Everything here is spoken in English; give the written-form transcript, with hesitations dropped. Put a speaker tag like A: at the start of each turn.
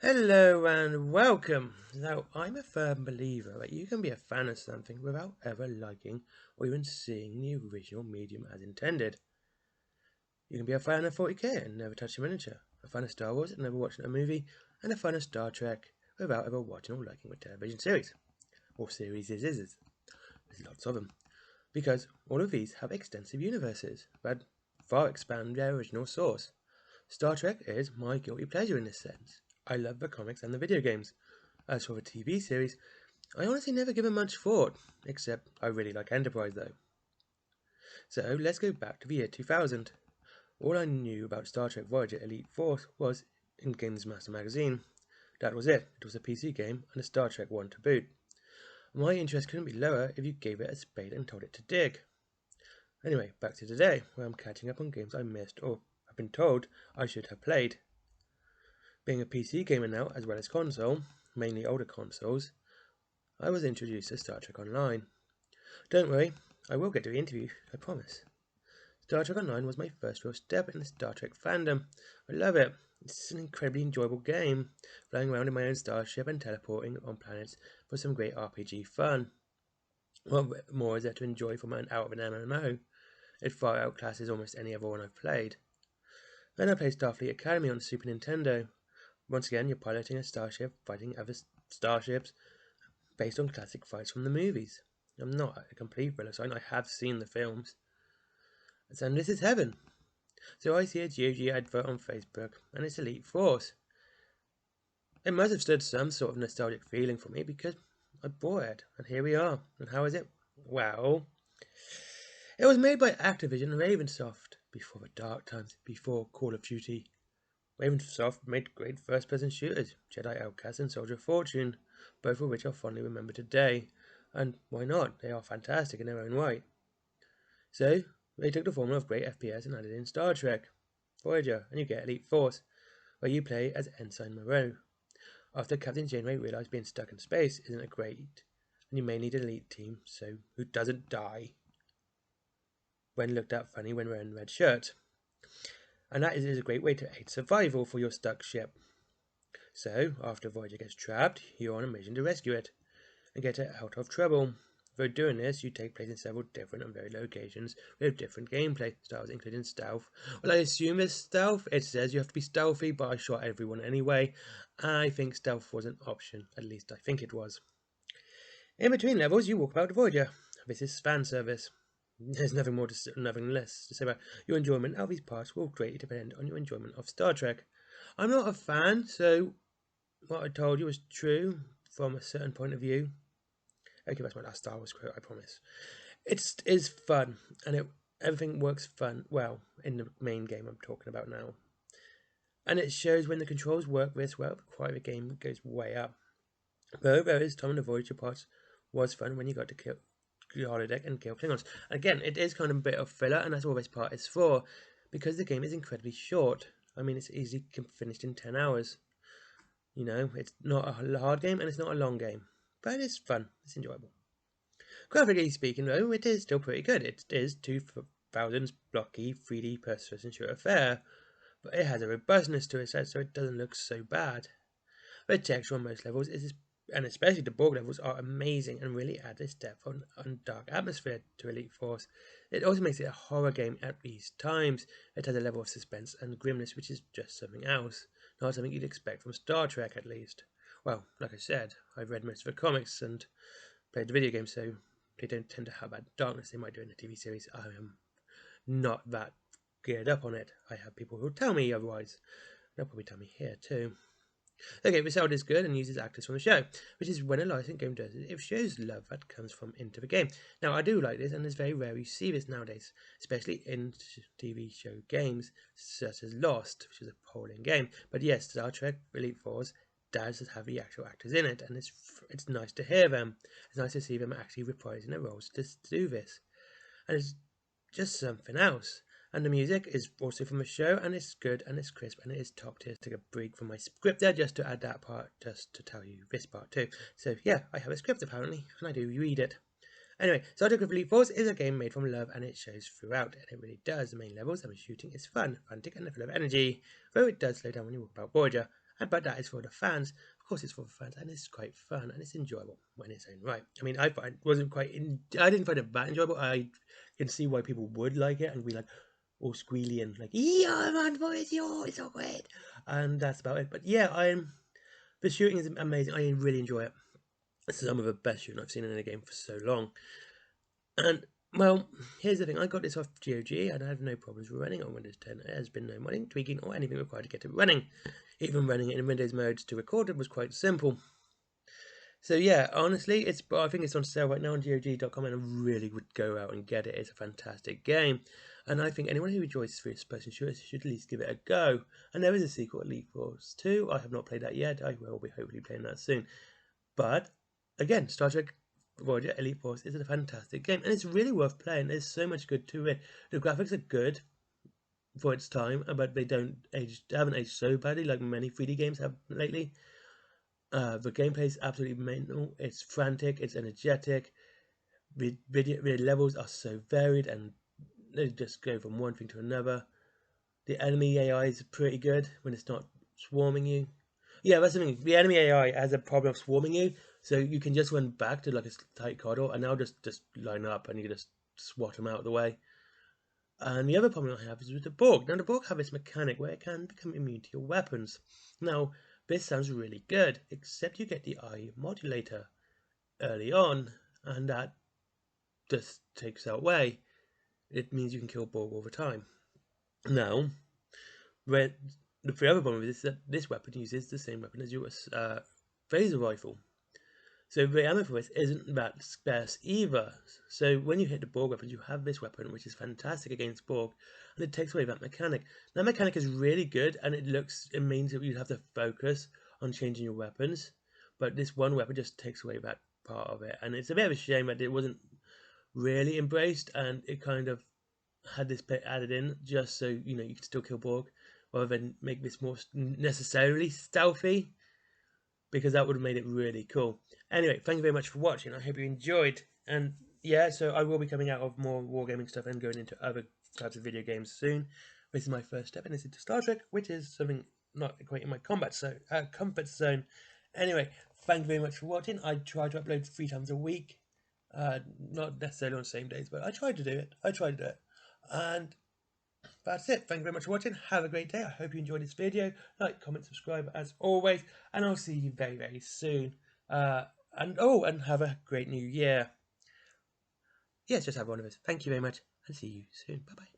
A: Hello and welcome. Now, I'm a firm believer that you can be a fan of something without ever liking or even seeing the original medium as intended. You can be a fan of 40k and never touch a miniature, a fan of Star Wars and never watching a movie, and a fan of Star Trek without ever watching or liking a television series. Or series is. There's lots of them. Because all of these have extensive universes that far expand their original source. Star Trek is my guilty pleasure in this sense. I love the comics and the video games. As for the TV series, I honestly never give it much thought, except I really like Enterprise though. So let's go back to the year 2000. All I knew about Star Trek Voyager Elite Force was in Games Master magazine. That was it. It was a PC game and a Star Trek one to boot. My interest couldn't be lower if you gave it a spade and told it to dig. Anyway, back to today, where I'm catching up on games I missed or have been told I should have played. Being a PC gamer now, as well as console, mainly older consoles, I was introduced to Star Trek Online. Don't worry, I will get to the interview, I promise. Star Trek Online was my first real step in the Star Trek fandom. I love it. It's an incredibly enjoyable game, flying around in my own starship and teleporting on planets for some great RPG fun. What more is there to enjoy from out of an MMO? It far outclasses almost any other one I've played. Then I played Starfleet Academy on Super Nintendo. Once again, you're piloting a starship, fighting other starships, based on classic fights from the movies. I'm not a complete Philistine, I have seen the films. And this is heaven. So I see a GOG advert on Facebook, and it's Elite Force. It must have stood some sort of nostalgic feeling for me because I bought it, and here we are. And how is it? Well, it was made by Activision and Ravensoft, before the dark times, before Call of Duty. Ravensoft made great first-person shooters, Jedi Outcast and Soldier of Fortune, both of which are fondly remembered today. And why not? They are fantastic in their own right. So, they took the formula of great FPS and added in Star Trek, Voyager, and you get Elite Force, where you play as Ensign Moreau. After Captain Janeway realised being stuck in space isn't a great, and you may need an elite team, so who doesn't die when looked at funny when wearing red shirts. And that is a great way to aid survival for your stuck ship. So, after Voyager gets trapped, you're on a mission to rescue it and get it out of trouble. For doing this, you take place in several different and varied locations with different gameplay styles, including stealth. Well, I assume it's stealth. It says you have to be stealthy, but I shot everyone anyway. I think stealth was an option. At least I think it was. In between levels, you walk about the Voyager. This is fan service. There's nothing less to say about your enjoyment of these parts will greatly depend on your enjoyment of Star Trek. I'm not a fan, so what I told you was true from a certain point of view. Okay, that's my last Star Wars quote, I promise. It is fun, and everything works well in the main game I'm talking about now. And it shows when the controls work this well, the quality of the game goes way up. Though there is time in the Voyager parts was fun when you got to kill the holodeck and kill Klingons. Again, it is kind of a bit of filler, and that's all this part is for, because the game is incredibly short. I mean, it's easily finished in 10 hours. You know, it's not a hard game, and it's not a long game. But it's fun. It's enjoyable. Graphically speaking, though, it is still pretty good. It is 2000's blocky 3D first-person shooter affair, but it has a robustness to it, so it doesn't look so bad. The texture on most levels and especially the Borg levels, are amazing and really add this depth and dark atmosphere to Elite Force. It also makes it a horror game at these times. It has a level of suspense and grimness which is just something else, not something you'd expect from Star Trek at least. Well, like I said, I've read most of the comics and played the video games, so they don't tend to have that darkness they might do in the TV series. I am not that geared up on it. I have people who tell me otherwise. They'll probably tell me here too. Okay, the sound is good and uses actors from the show, which is when a licensed game does it. It shows love that comes from into the game. Now, I do like this, and it's very rare you see this nowadays, especially in TV show games such as Lost, which is a polling game. But yes, Star Trek Elite Force does have the actual actors in it, and it's nice to hear them. It's nice to see them actually reprising their roles to do this, and it's just something else. And the music is also from the show, and it's good, and it's crisp, and it is top tier. Take a break from my script there just to add that part, just to tell you this part too. So yeah, I have a script apparently, and I do read it. Anyway, Star Trek Elite Force is a game made from love, and it shows throughout, and it really does. The main levels and the shooting is fun, frantic, and full of energy, though it does slow down when you walk about Voyager, but that is for the fans. Of course, it's for the fans, and it's quite fun and it's enjoyable in its own right. I mean, I didn't find it that enjoyable. I can see why people would like it and be like all squealy and like, yeah, man, what is yours? It's so great, and that's about it. But yeah, the shooting is amazing. I really enjoy it. It's some of the best shooting I've seen in a game for so long. And well, here's the thing. I got this off GOG and I had no problems running on Windows 10. There has been no modding, tweaking, or anything required to get it running. Even running it in Windows modes to record it was quite simple. So yeah, honestly, I think it's on sale right now on GOG.com, and I really would go out and get it. It's a fantastic game, and I think anyone who enjoys first-person shooters should at least give it a go. And there is a sequel, Elite Force 2. I have not played that yet. I will be hopefully playing that soon. But again, Star Trek Voyager Elite Force is a fantastic game, and it's really worth playing. There's so much good to it. The graphics are good for its time, but they haven't aged so badly like many 3D games have lately. The gameplay is absolutely mental. It's frantic. It's energetic. The levels are so varied, and they just go from one thing to another. The enemy AI is pretty good when it's not swarming you. Yeah, that's the thing. The enemy AI has a problem of swarming you, so you can just run back to like a tight corridor, and they'll just line up, and you can just swat them out of the way. And the other problem I have is with the Borg. Now, the Borg have this mechanic where it can become immune to your weapons. Now, this sounds really good, except you get the eye modulator early on, and that just takes that away. It means you can kill Borg all the time. Now, the other problem is that this weapon uses the same weapon as your phaser rifle. So the ammo for this isn't that scarce either. So when you hit the Borg weapons, you have this weapon, which is fantastic against Borg, and it takes away that mechanic. That mechanic is really good, and it means that you have to focus on changing your weapons, but this one weapon just takes away that part of it, and it's a bit of a shame that it wasn't really embraced, and it kind of had this bit added in just so you can still kill Borg, rather than make this more necessarily stealthy, because that would have made it really cool. Anyway, thank you very much for watching. I hope you enjoyed. And yeah, so I will be coming out of more wargaming stuff and going into other types of video games soon. This is my first step into Star Trek, which is something not quite in my comfort zone. Anyway, thank you very much for watching. I try to upload 3 times a week. Not necessarily on the same days, but I try to do it. And that's it. Thank you very much for watching. Have a great day. I hope you enjoyed this video. Like, comment, subscribe as always, and I'll see you very, very soon. And have a great new year. Yes, just have one of us. Thank you very much, and see you soon. Bye bye.